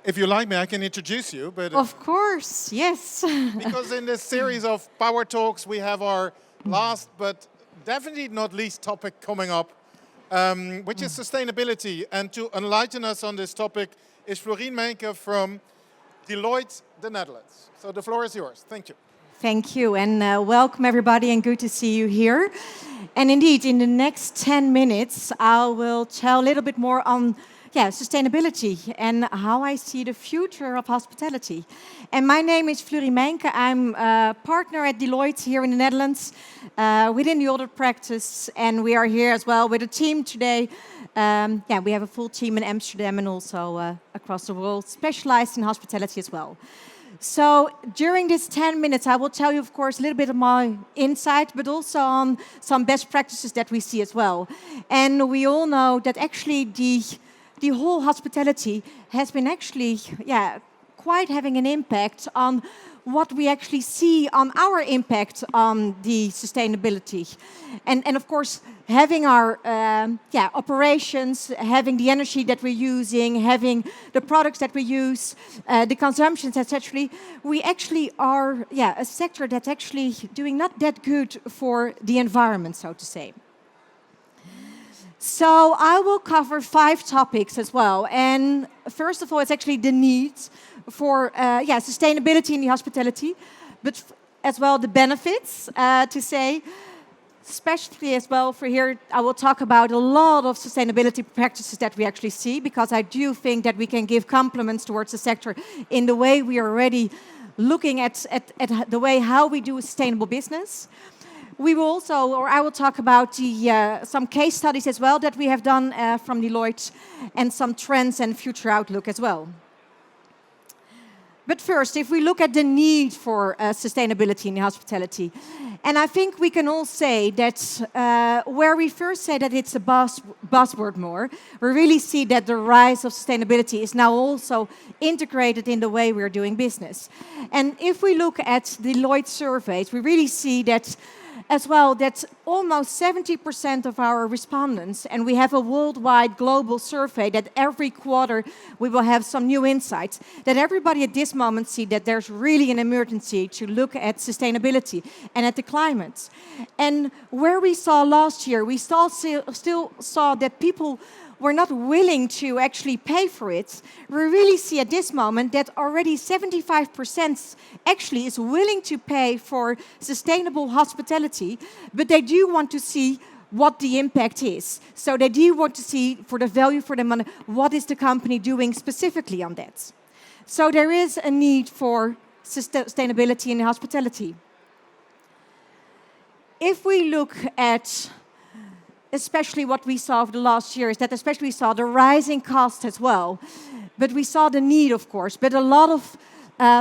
If you like me, I can introduce you. But Of course, yes. because in this series of Power Talks, we have our last but definitely not least topic coming up, which is sustainability. And to enlighten us on this topic is Fleurine Mijinke from Deloitte, the Netherlands. So the floor is yours. Thank you. Thank you, and welcome everybody, and good to see you here. And indeed, in the next 10 minutes, I will tell a little bit more on sustainability and how I see the future of hospitality. And my name is Fleurine Mijinke. I'm a partner at Deloitte here in the Netherlands within the audit practice, and we are here as well with a team today. We have a full team in Amsterdam and also across the world, specialized in hospitality as well. So during these 10 minutes, I will tell you, of course, a little bit of my insight, but also on some best practices that we see as well. And we all know that actually the whole hospitality has been actually, quite having an impact on what we actually see on our impact on the sustainability. And of course, having our operations, having the energy that we're using, having the products that we use, the consumptions, etc. We actually are a sector that's actually doing not that good for the environment, so to say. So I will cover 5 topics as well. And first of all, it's actually the need for sustainability in the hospitality, but as well the benefits to say, especially as well for here, I will talk about a lot of sustainability practices that we actually see, because I do think that we can give compliments towards the sector in the way we are already looking at the way how we do sustainable business. We will also, or I will talk about some case studies as well that we have done from Deloitte, and some trends and future outlook as well. But first, if we look at the need for sustainability in the hospitality, and I think we can all say that where we first say that it's a buzzword more, we really see that the rise of sustainability is now also integrated in the way we're doing business. And if we look at Deloitte surveys, we really see that as well, that almost 70% of our respondents, and we have a worldwide global survey that every quarter we will have some new insights, that everybody at this moment see that there's really an emergency to look at sustainability and at the climate. And where we saw last year, we still saw that people were not willing to actually pay for it. We really see at this moment that already 75% actually is willing to pay for sustainable hospitality, but they do want to see what the impact is. So they do want to see, for the value for the money, what is the company doing specifically on that. So there is a need for sustainability in hospitality. If we look at especially what we saw over the last year, is that especially we saw the rising cost as well. But we saw the need, of course. But a lot of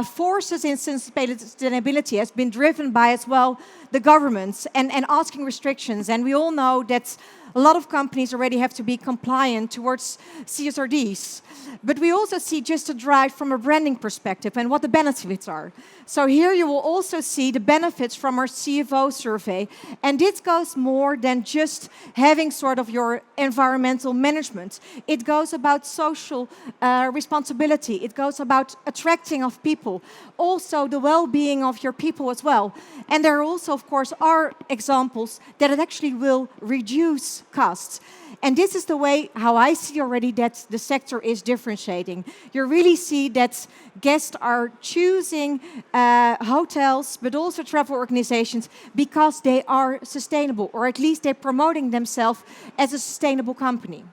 forces in sustainability has been driven by as well the governments and asking restrictions. And we all know that a lot of companies already have to be compliant towards CSRDs. But we also see just a drive from a branding perspective and what the benefits are. So here you will also see the benefits from our CFO survey. And this goes more than just having sort of your environmental management. It goes about social responsibility. It goes about attracting of people. Also the well-being of your people as well. And there also, of course, are examples that it actually will reduce costs. And this is the way how I see already that the sector is differentiating. You really see that guests are choosing hotels, but also travel organizations, because they are sustainable, or at least they're promoting themselves as a sustainable company.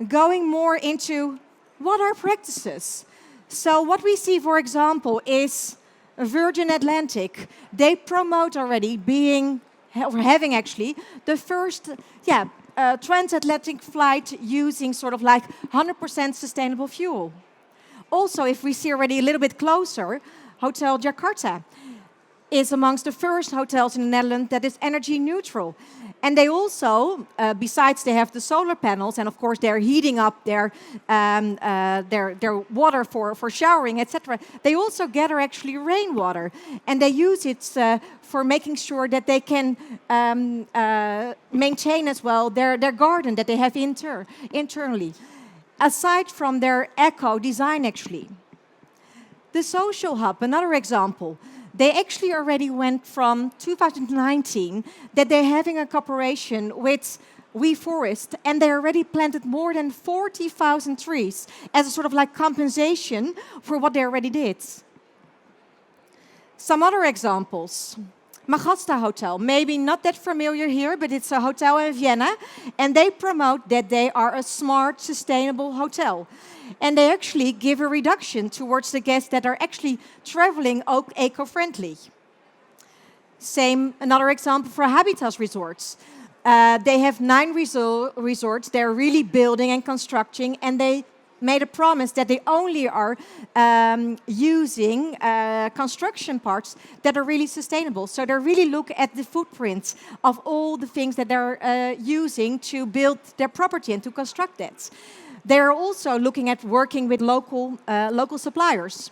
Going more into what are practices. So what we see, for example, is Virgin Atlantic. They promote already having actually the first transatlantic flight using sort of like 100% sustainable fuel. Also, if we see already a little bit closer, Hotel Jakarta is amongst the first hotels in the Netherlands that is energy neutral. And they also, besides they have the solar panels, and of course they're heating up their water for showering, etc. They also gather actually rainwater, and they use it for making sure that they can maintain as well their garden that they have internally. aside from their eco design actually. The social hub, another example. They actually already went from 2019 that they're having a cooperation with WeForest, and they already planted more than 40,000 trees as a sort of like compensation for what they already did. Some other examples. Magasta Hotel, maybe not that familiar here, but it's a hotel in Vienna, and they promote that they are a smart, sustainable hotel. And they actually give a reduction towards the guests that are actually traveling eco-friendly. Same, another example for Habitas resorts. They have 9 resorts they're really building and constructing, and they made a promise that they only are using construction parts that are really sustainable. So they really look at the footprint of all the things that they're using to build their property and to construct that. They're also looking at working with local suppliers.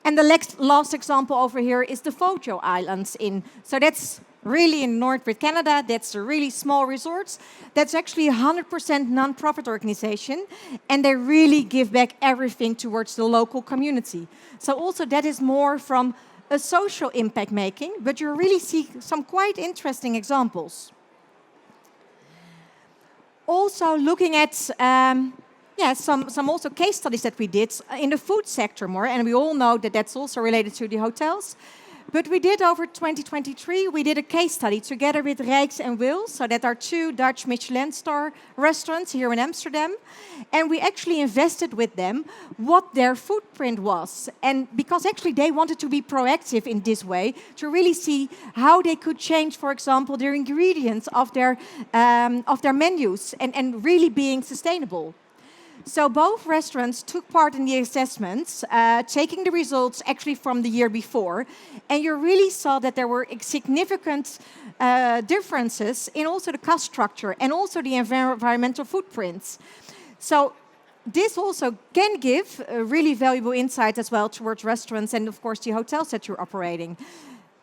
And the last example over here is the Photo Islands so that's really in Northwest Canada. That's a really small resort. That's actually a 100% non-profit organization, and they really give back everything towards the local community. So also that is more from a social impact making, but you really see some quite interesting examples. Also looking at some also case studies that we did in the food sector more, and we all know that that's also related to the hotels. But we did over 2023, we did a case study together with Rijks and Wils, so that are 2 Dutch Michelin star restaurants here in Amsterdam. And we actually invested with them what their footprint was. And because actually they wanted to be proactive in this way, to really see how they could change, for example, their ingredients of their menus and really being sustainable. So both restaurants took part in the assessments, taking the results actually from the year before, and you really saw that there were significant differences in also the cost structure and also the environmental footprints. So this also can give really valuable insight as well towards restaurants and of course the hotels that you're operating.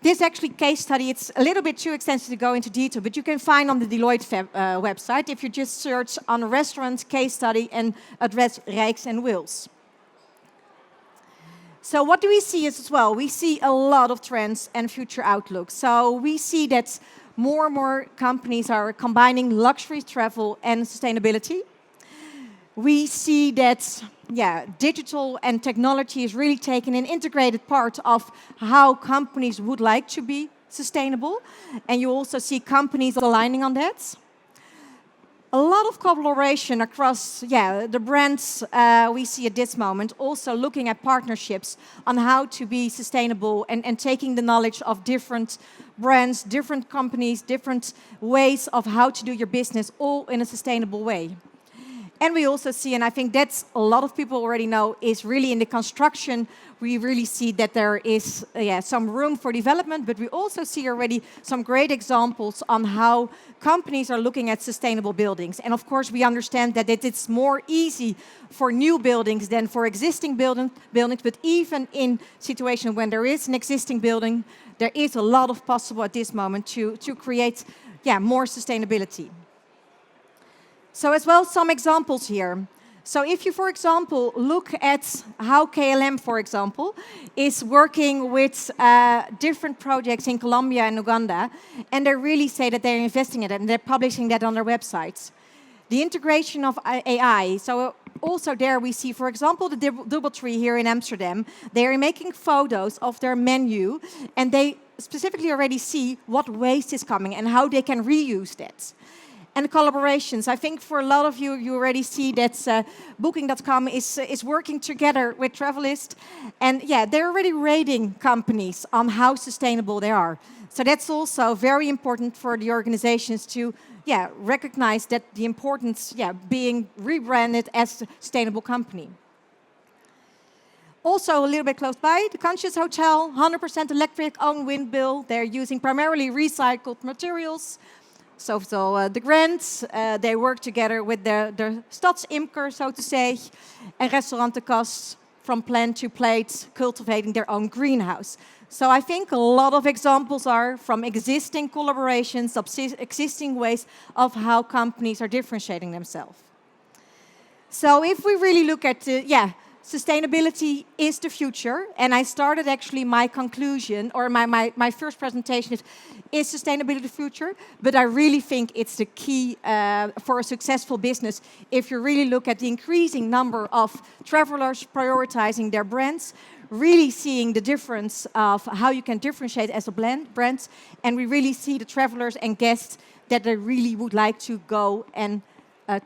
This actually case study, it's a little bit too extensive to go into detail, but you can find on the Deloitte website if you just search on restaurant case study and address Rijks and Wils. So what do we see as well? We see a lot of trends and future outlooks. So we see that more and more companies are combining luxury travel and sustainability. We see that digital and technology is really taking an integrated part of how companies would like to be sustainable. And you also see companies aligning on that. A lot of collaboration across the brands we see at this moment, also looking at partnerships on how to be sustainable and taking the knowledge of different brands, different companies, different ways of how to do your business, all in a sustainable way. And we also see, and I think that's a lot of people already know, is really in the construction, we really see that there is some room for development, but we also see already some great examples on how companies are looking at sustainable buildings. And of course, we understand that it's more easy for new buildings than for existing buildings, but even in situations when there is an existing building, there is a lot of possible at this moment to create more sustainability. So as well, some examples here. So if you, for example, look at how KLM, for example, is working with different projects in Colombia and Uganda, and they really say that they're investing in it, and they're publishing that on their websites. The integration of AI, so also there we see, for example, the DoubleTree here in Amsterdam. They are making photos of their menu, and they specifically already see what waste is coming and how they can reuse that. And collaborations. I think for a lot of you, you already see that Booking.com is working together with Travelist. And they're already rating companies on how sustainable they are. So that's also very important for the organizations to recognize that the importance being rebranded as a sustainable company. Also, a little bit close by, the Conscious Hotel, 100% electric, own wind bill. They're using primarily recycled materials. So the grants, they work together with the stadsimker, so to say, and Restaurant de Kast, from plant to plate, cultivating their own greenhouse. So I think a lot of examples are from existing collaborations, existing ways of how companies are differentiating themselves. So if we really look at, sustainability is the future. And I started actually my conclusion, or my first presentation is sustainability the future? But I really think it's the key for a successful business. If you really look at the increasing number of travelers prioritizing their brands, really seeing the difference of how you can differentiate as a brands, and we really see the travelers and guests that they really would like to go and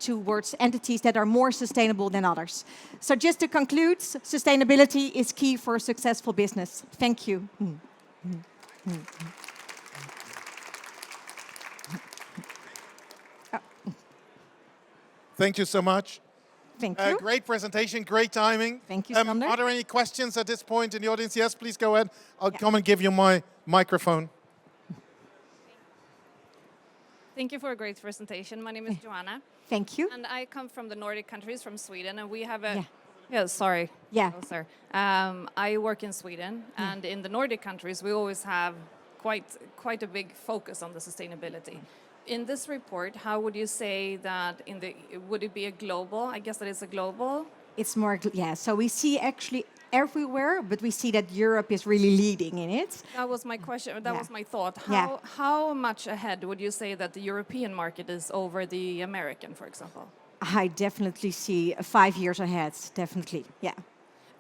towards entities that are more sustainable than others. So just to conclude, sustainability is key for a successful business. Thank you. Thank you so much. Thank you. Great presentation, great timing. Thank you, Sander. Are there any questions at this point in the audience? Yes, please go ahead. I'll come and give you my microphone. Thank you for a great presentation. My name is Joanna. Thank you. And I come from the Nordic countries, from Sweden, and we have a... Yeah. Yeah, sorry. Yeah. Oh, sorry. I work in Sweden, and in the Nordic countries, we always have quite a big focus on the sustainability. In this report, how would you say that would it be a global? I guess that it's a global. It's more, so we see actually everywhere, but we see that Europe is really leading in it. That was my question, that was my thought. Yeah. How much ahead would you say that the European market is over the American, for example? I definitely see 5 years ahead, definitely, yeah.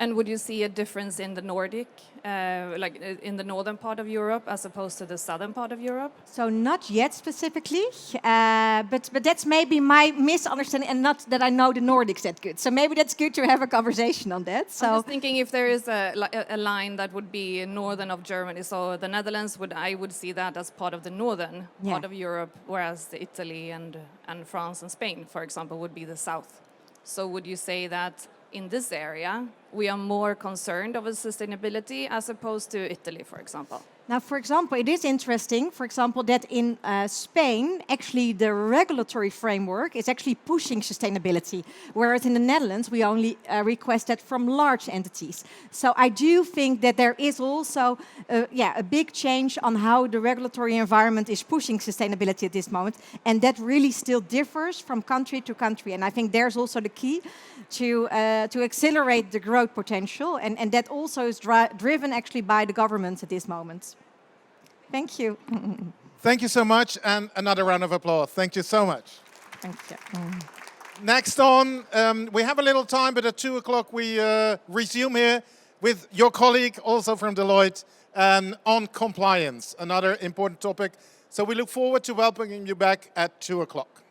And would you see a difference in the Nordic, in the northern part of Europe as opposed to the southern part of Europe? So not yet specifically, but that's maybe my misunderstanding, and not that I know the Nordics that good. So maybe that's good to have a conversation on that. So I'm just thinking if there is a line that would be northern of Germany, so the Netherlands I would see that as part of the northern part of Europe, whereas Italy and France and Spain, for example, would be the south. So would you say that in this area, we are more concerned over sustainability as opposed to Italy, for example? Now, for example, it is interesting, for example, that in Spain, actually the regulatory framework is actually pushing sustainability, whereas in the Netherlands, we only request that from large entities. So I do think that there is also a big change on how the regulatory environment is pushing sustainability at this moment, and that really still differs from country to country. And I think there's also the key to accelerate the growth potential, and that also is driven actually by the governments at this moment. Thank you. Thank you so much, and another round of applause. Thank you so much. Thank you. Next on, we have a little time, but at 2 o'clock we resume here with your colleague, also from Deloitte, on compliance, another important topic. So we look forward to welcoming you back at 2 o'clock.